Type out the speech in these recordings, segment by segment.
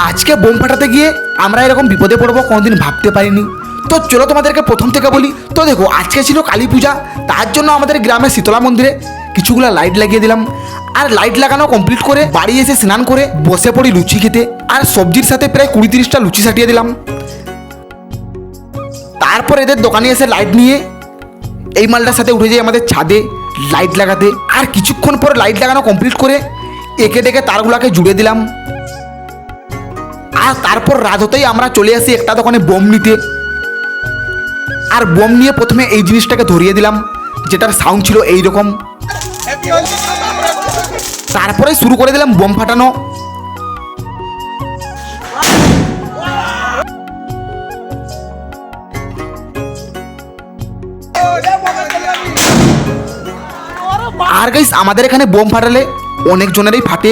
আজকে বোম ফাটাতে গিয়ে আমরা এরকম বিপদে পড়বো কোনোদিন ভাবতে পারিনি। তো চলো তোমাদেরকে প্রথম থেকে বলি। তো দেখো, আজকে ছিল কালী পূজা, তার জন্য আমাদের গ্রামের শীতলা মন্দিরে কিছুগুলো লাইট লাগিয়ে দিলাম। আর লাইট লাগানো কমপ্লিট করে বাড়ি এসে স্নান করে বসে পড়ি লুচি খেতে। আর সবজির সাথে প্রায় 20-30টা লুচি সাটিয়ে দিলাম। তারপর এদের দোকানে এসে লাইট নিয়ে এই মালটার সাথে উঠে যাই আমাদের ছাদে লাইট লাগাতে। আর কিছুক্ষণ পর লাইট লাগানো কমপ্লিট করে একে ডেকে তারগুলাকে জুড়ে দিলাম। আর তারপর রাত হতেই আমরা চলে আসি একটা দোকানে বোম নিতে। আর বোম নিয়ে প্রথমে এই জিনিসটাকে ধরিয়ে দিলাম, যেটার সাউন্ড ছিল এইরকম। তারপরে শুরু করে দিলাম বোম ফাটানো। আর গাইস, আমাদের এখানে বোম ফাটালে অনেক জনেরই ফাটে,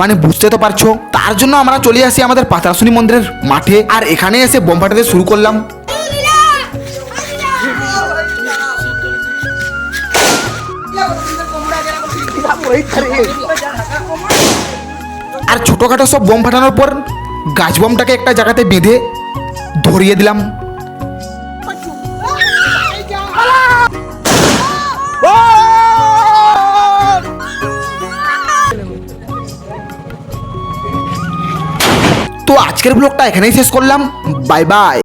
মানে বুঝতে তো পারছো। তার জন্য আমরা চলে আসি আমাদের পাতাশুনি মন্দিরের মাঠে। আর এখানে এসে বোম ফাটাতে শুরু করলাম। আর ছোটখাটো সব বোম ফাটানোর পর গাছ বোমটাকে একটা জায়গাতে বেঁধে ধরিয়ে দিলাম। তো আজকের ব্লগটা এখানেই শেষ করলাম। Bye bye.